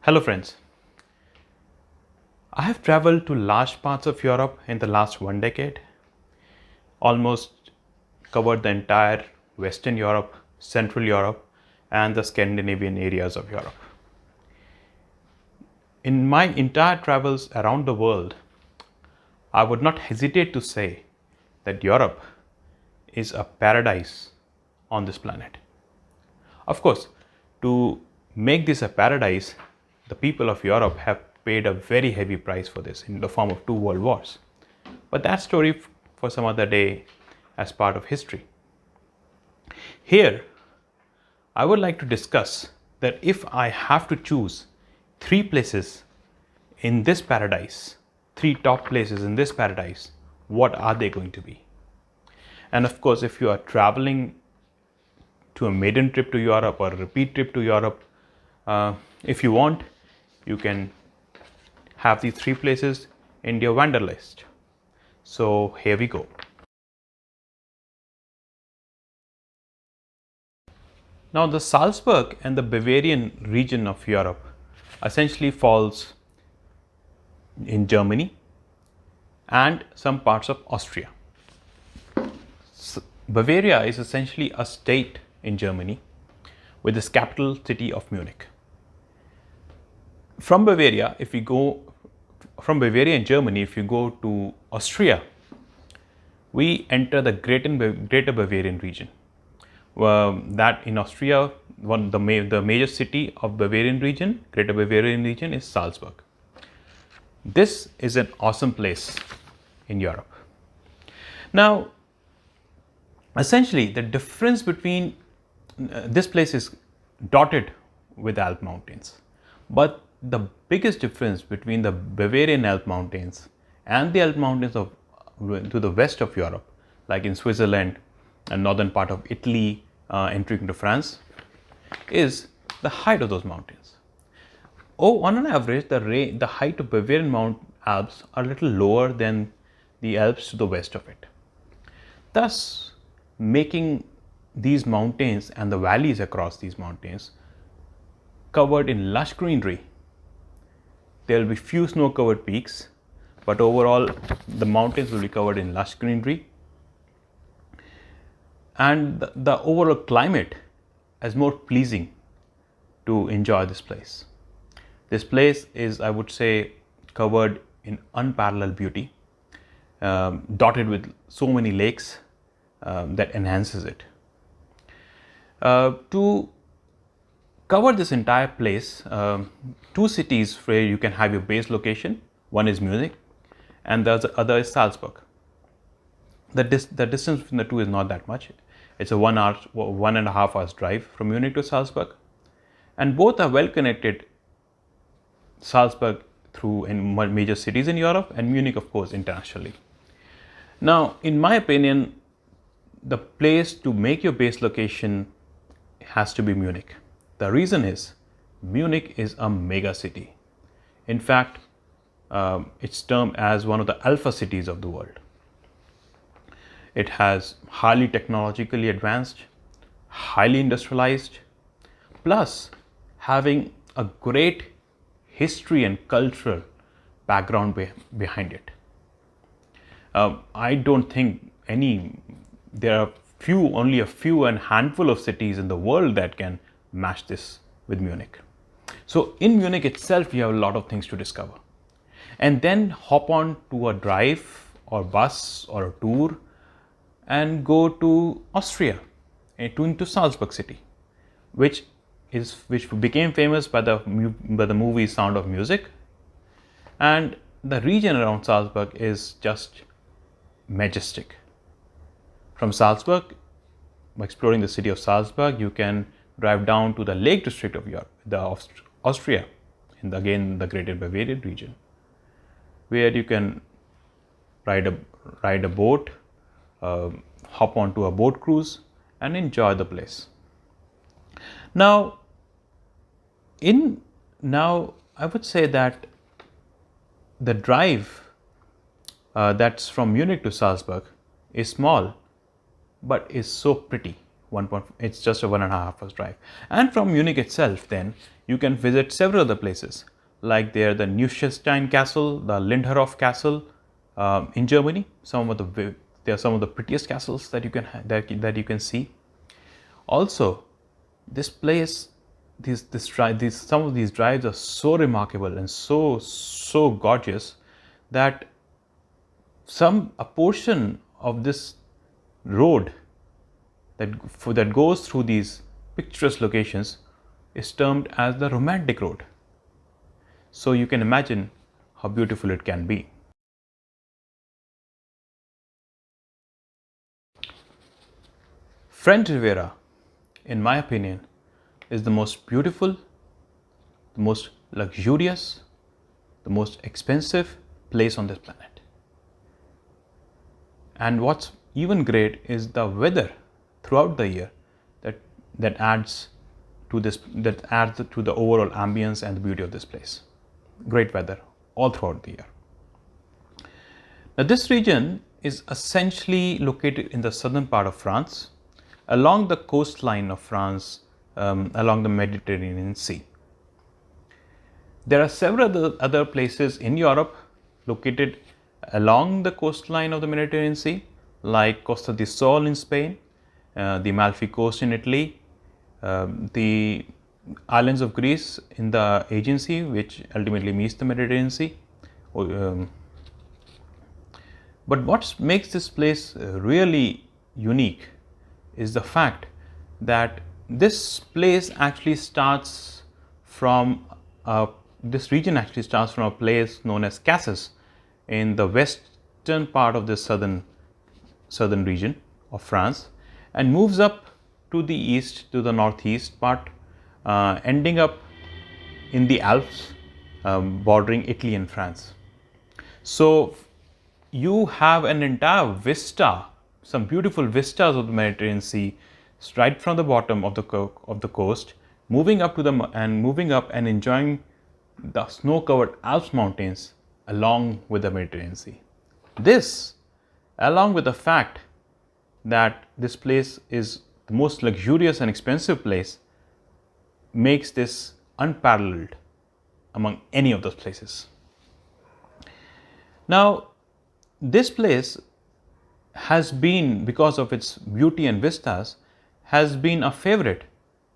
Hello friends, I have traveled to large parts of Europe in the last 1 decade, almost covered the entire Western Europe, Central Europe and the Scandinavian areas of Europe. In my entire travels around the world, I would not hesitate to say that Europe is a paradise on this planet. Of course, to make this a paradise, the people of Europe have paid a very heavy price for this in the form of two world wars. But that story for some other day as part of history. Here, I would like to discuss that if I have to choose three places in this paradise, three top places in this paradise, what are they going to be? And of course, if you are traveling to a maiden trip to Europe or a repeat trip to Europe, if you want, you can have these three places in your wanderlist. So here we go. Now the Salzburg and the Bavarian region of Europe essentially falls in Germany and some parts of Austria. Bavaria is essentially a state in Germany with its capital city of Munich. From Bavaria, if we go from Bavaria in Germany, if you go to Austria, we enter the Greater Bavarian region. That in Austria, the major city of Bavarian region, Greater Bavarian region, is Salzburg. This is an awesome place in Europe. Now, essentially, the difference between this place is dotted with Alp mountains, but the biggest difference between the Bavarian Alp mountains and the Alp mountains to the west of Europe, like in Switzerland and northern part of Italy, entering into France, is the height of those mountains. On an average, the height of Bavarian Alps are a little lower than the Alps to the west of it, thus making these mountains and the valleys across these mountains covered in lush greenery. There will be few snow-covered peaks, but overall the mountains will be covered in lush greenery, and the overall climate is more pleasing to enjoy this place. This place is, I would say, covered in unparalleled beauty, dotted with so many lakes that enhances it. To cover this entire place, two cities where you can have your base location. One is Munich and the other is Salzburg. The distance between the two is not that much. It's a 1.5 hours drive from Munich to Salzburg, and both are well connected. Salzburg through in major cities in Europe and Munich, of course, internationally. Now, in my opinion, the place to make your base location has to be Munich. The reason is Munich is a mega city. In fact, it's termed as one of the alpha cities of the world. It has highly technologically advanced, highly industrialized, plus having a great history and cultural background behind it. I don't think there are only a few and handful of cities in the world that can match this with Munich. So in Munich itself, you have a lot of things to discover, and then hop on to a drive or bus or a tour and go to Austria, into Salzburg city, which became famous by the movie Sound of Music, and the region around Salzburg is just majestic. From Salzburg, by exploring the city of Salzburg, you can drive down to the Lake District of Europe, Austria, and again the Greater Bavarian region, where you can ride a boat, hop onto a boat cruise, and enjoy the place. Now, I would say that the drive that's from Munich to Salzburg is small, but is so pretty It's just a 1.5 hours drive. And from Munich itself, then you can visit several other places, like there the Neuschwanstein Castle, the Lindenhof Castle in Germany. They are some of the prettiest castles that you can that you can see. Also, this place, some of these drives are so remarkable and so gorgeous that a portion of this road that goes through these picturesque locations is termed as the romantic road. So you can imagine how beautiful it can be. French Riviera, in my opinion, is the most beautiful, the most luxurious, the most expensive place on this planet. And what's even great is the weather throughout the year that adds to the overall ambience and the beauty of this place. Great weather all throughout the year. Now, this region is essentially located in the southern part of France, along the coastline of France, along the Mediterranean Sea. There are several other places in Europe located along the coastline of the Mediterranean Sea, like Costa del Sol in Spain, the Amalfi Coast in Italy, the islands of Greece in the Aegean Sea, which ultimately meets the Mediterranean Sea. But what makes this place really unique is the fact that this place actually starts from this region actually starts from a place known as Cassis in the western part of the southern region of France, and moves up to the east, to the northeast part, ending up in the Alps, bordering Italy and France. So you have an entire vista, some beautiful vistas of the Mediterranean Sea, right from the bottom of the coast, moving up and enjoying the snow-covered Alps mountains along with the Mediterranean Sea. This, along with the fact that this place is the most luxurious and expensive place, makes this unparalleled among any of those places. Now, this place has been, because of its beauty and vistas, has been a favorite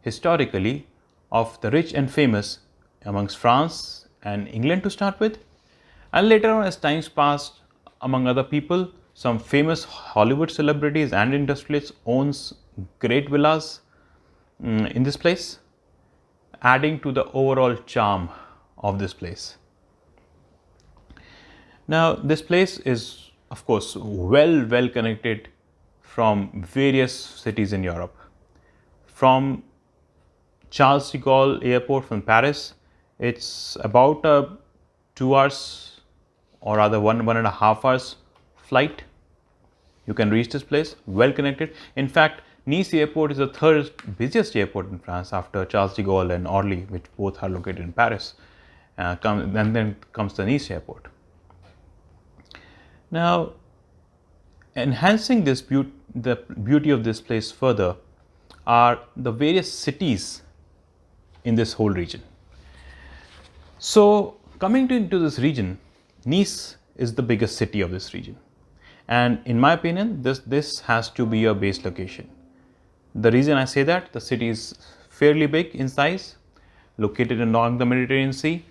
historically of the rich and famous amongst France and England to start with, and later on, as times passed, among other people, some famous Hollywood celebrities and industrialists owns great villas in this place, adding to the overall charm of this place. Now, this place is, of course, well connected from various cities in Europe. From Charles de Gaulle Airport from Paris, it's about a 2 hours, or rather 1.5 hours flight. You can reach this place, well connected. In fact, Nice Airport is the third busiest airport in France after Charles de Gaulle and Orly, which both are located in Paris. And then comes the Nice Airport. Now, enhancing the beauty of this place further are the various cities in this whole region. So, coming into this region, Nice is the biggest city of this region, and in my opinion, this has to be a base location. The reason I say that, the city is fairly big in size, located along the Mediterranean Sea,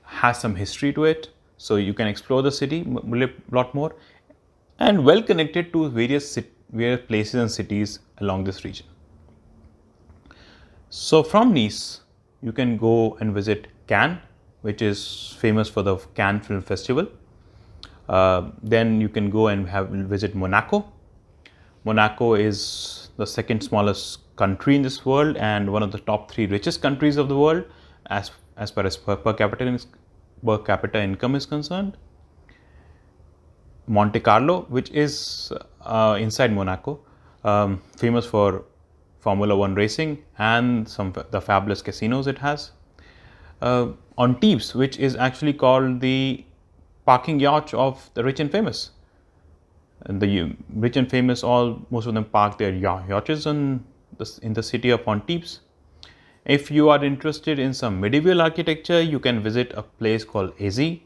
has some history to it, so you can explore the city a lot more, and well connected to various places and cities along this region. So from Nice, you can go and visit Cannes, which is famous for the Cannes Film Festival. Then you can go and visit Monaco. Monaco is the second smallest country in this world and one of the top 3 richest countries of the world as far as per capita income is concerned. Monte Carlo, which is inside Monaco, famous for Formula 1 racing and the fabulous casinos it has. Antibes, which is actually called the parking yacht of the rich and famous. And the rich and famous, most of them park their yachts on in the city of Antibes. If you are interested in some medieval architecture, you can visit a place called Ezi,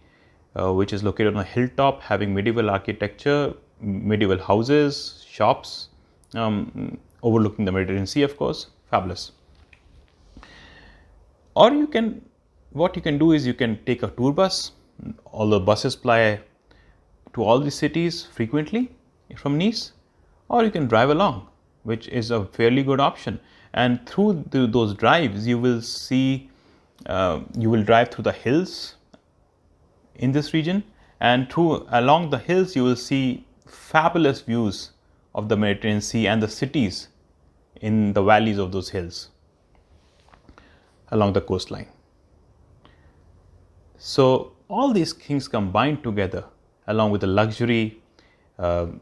which is located on a hilltop having medieval architecture, medieval houses, shops, overlooking the Mediterranean Sea, of course. Fabulous. Or what you can do is you can take a tour bus. Although buses ply to all these cities frequently from Nice, or you can drive along, which is a fairly good option. And through those drives, you will drive through the hills in this region, and along the hills you will see fabulous views of the Mediterranean Sea and the cities in the valleys of those hills along the coastline. So all these things combined together, along with the luxury, the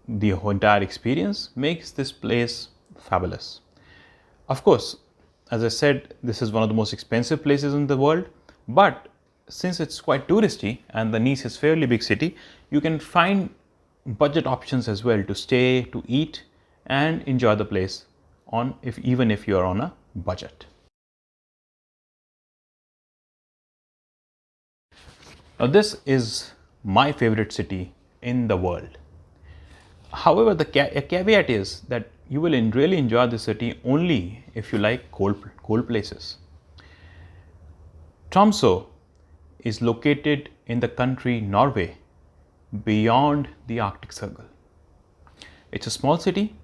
entire experience makes this place fabulous. Of course, as I said, this is one of the most expensive places in the world, but since it's quite touristy and the Nice is a fairly big city, you can find budget options as well to stay, to eat, and enjoy the place even if you are on a budget. Now, this is my favorite city in the world. However, a caveat is that you will really enjoy the city only if you like cold places. Tromso is located in the country Norway, beyond the Arctic Circle. It's a small city,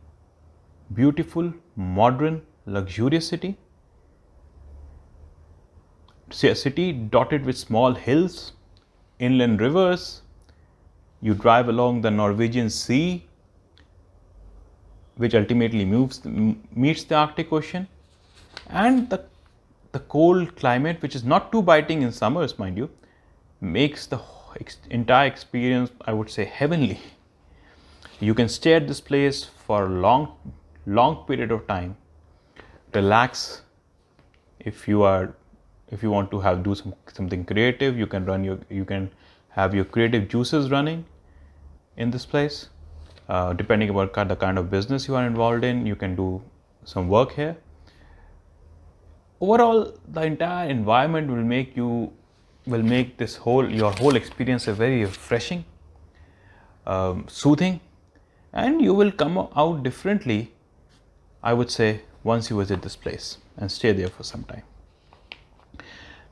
beautiful, modern, luxurious city. It's a city dotted with small hills, inland rivers. You drive along the Norwegian Sea, which ultimately meets the Arctic Ocean, and the cold climate, which is not too biting in summers, mind you, makes the entire experience, I would say, heavenly. You can stay at this place for a long period of time, relax. If you want to do something creative, you can have your creative juices running in this place. Depending upon the kind of business you are involved in, you can do some work here. Overall, the entire environment will make your whole experience a very refreshing, soothing, and you will come out differently, I would say, once you visit this place and stay there for some time.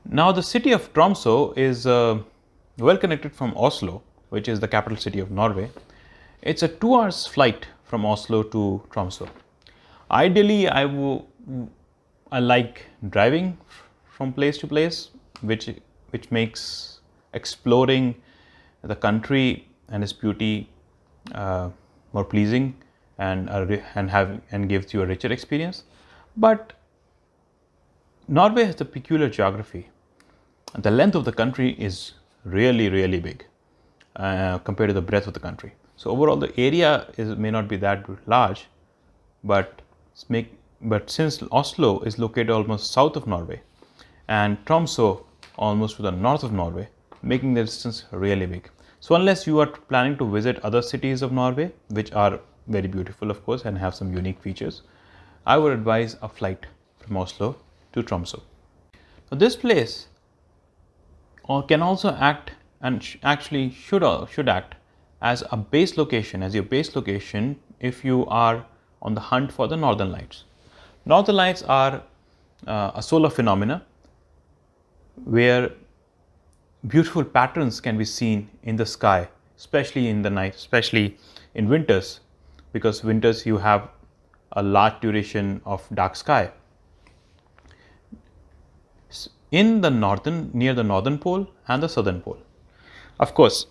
Now, the city of Tromso is well connected from Oslo, which is the capital city of Norway. It's a 2 hours flight from Oslo to Tromso. Ideally, I like driving from place to place, which makes exploring the country and its beauty more pleasing and gives you a richer experience. But Norway has a peculiar geography. The length of the country is really big compared to the breadth of the country. So overall, the area may not be that large, but since Oslo is located almost south of Norway and Tromso almost to the north of Norway, making the distance really big. So unless you are planning to visit other cities of Norway, which are very beautiful, of course, and have some unique features, I would advise a flight from Oslo to Tromso. Now, this place can also act and actually should act as your base location if you are on the hunt for the Northern Lights. Northern Lights are a solar phenomena where beautiful patterns can be seen in the sky, especially in the night, especially in winters, because winters you have a large duration of dark sky. Near the northern pole and the southern pole. Of course,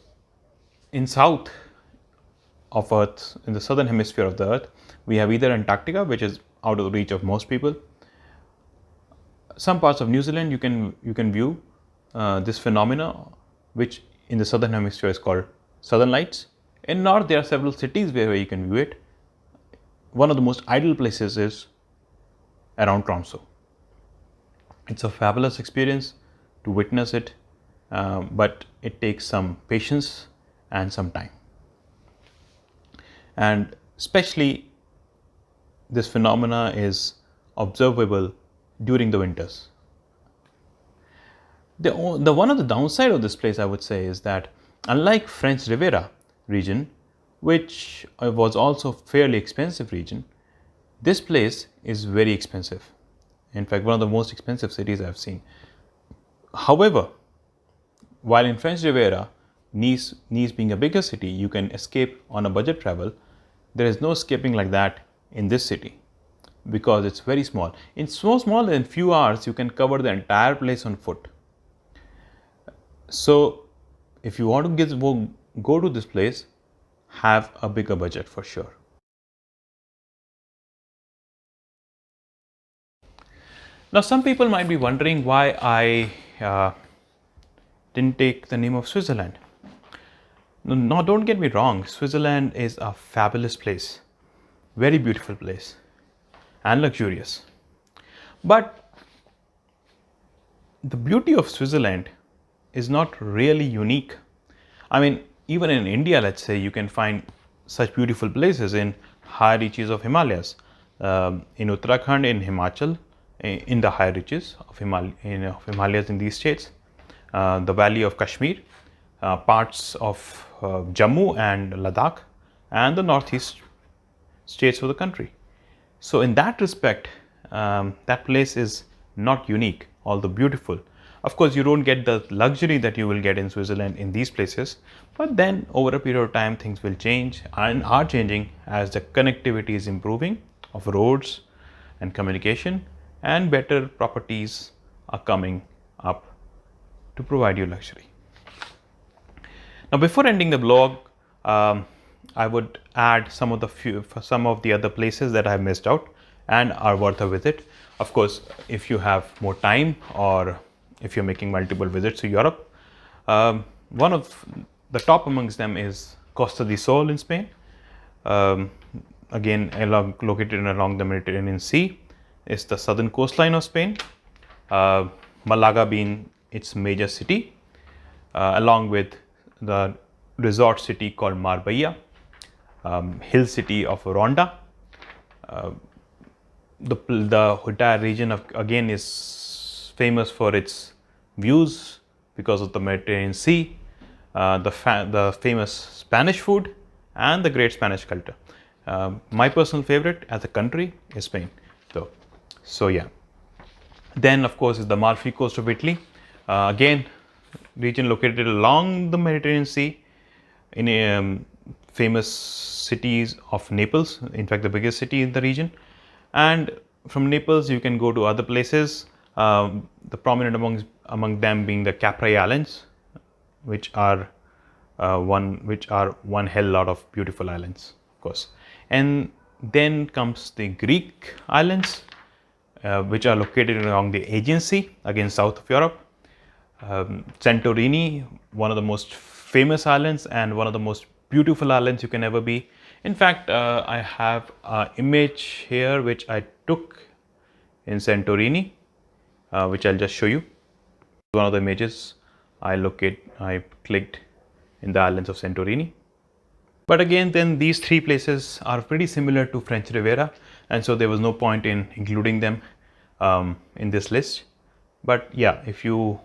in south of Earth, in the southern hemisphere of the Earth, we have either Antarctica, which is out of the reach of most people. Some parts of New Zealand you can view this phenomena, which in the southern hemisphere is called Southern Lights. In north, there are several cities where you can view it. One of the most ideal places is around Tromso. It's a fabulous experience to witness it, but it takes some patience and some time. And especially this phenomena is observable during the winters. The one of the downside of this place, I would say, is that unlike French Riviera region, which was also fairly expensive region, this place is very expensive. In fact, one of the most expensive cities I've seen. However, while in French Riviera, Nice being a bigger city, you can escape on a budget travel. There is no escaping like that in this city because it's very small. It's so small that in few hours you can cover the entire place on foot. So, if you want to go to this place, have a bigger budget for sure. Now, some people might be wondering why I didn't take the name of Switzerland. No, don't get me wrong, Switzerland is a fabulous place, very beautiful place and luxurious. But the beauty of Switzerland is not really unique. I mean, even in India, let's say, you can find such beautiful places in high reaches of Himalayas, in Uttarakhand, in Himachal, in the high reaches of Himalayas in these states, the valley of Kashmir, parts of Jammu and Ladakh, and the northeast states of the country. So, in that respect, that place is not unique, although beautiful. Of course, you don't get the luxury that you will get in Switzerland in these places, but then over a period of time, things will change and are changing as the connectivity is improving of roads and communication, and better properties are coming up to provide you luxury. Now, before ending the blog, I would add some of the other places that I have missed out and are worth a visit. Of course, if you have more time or if you're making multiple visits to Europe, one of the top amongst them is Costa del Sol in Spain. Again, located along the Mediterranean Sea, is the southern coastline of Spain. Malaga being its major city, along with the resort city called Marbella, hill city of Ronda. The entire region again is famous for its views because of the Mediterranean Sea, the famous Spanish food, and the great Spanish culture. My personal favorite as a country is Spain, though. So yeah. Then, of course, is the Amalfi Coast of Italy. Again, region located along the Mediterranean Sea, in famous cities of Naples. In fact, the biggest city in the region. And from Naples, you can go to other places. The prominent among them being the Capri Islands, which are one hell lot of beautiful islands, of course. And then comes the Greek islands, which are located along the Aegean Sea, again south of Europe. Santorini, one of the most famous islands and one of the most beautiful islands you can ever be. In fact, I have an image here which I took in Santorini, which I'll just show you. One of the images I clicked in the islands of Santorini. But again, then these three places are pretty similar to French Riviera, and so there was no point in including them in this list. But yeah, if you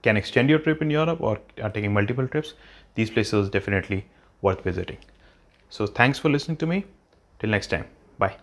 can extend your trip in Europe or are taking multiple trips, these places are definitely worth visiting. So thanks for listening to me. Till next time. Bye.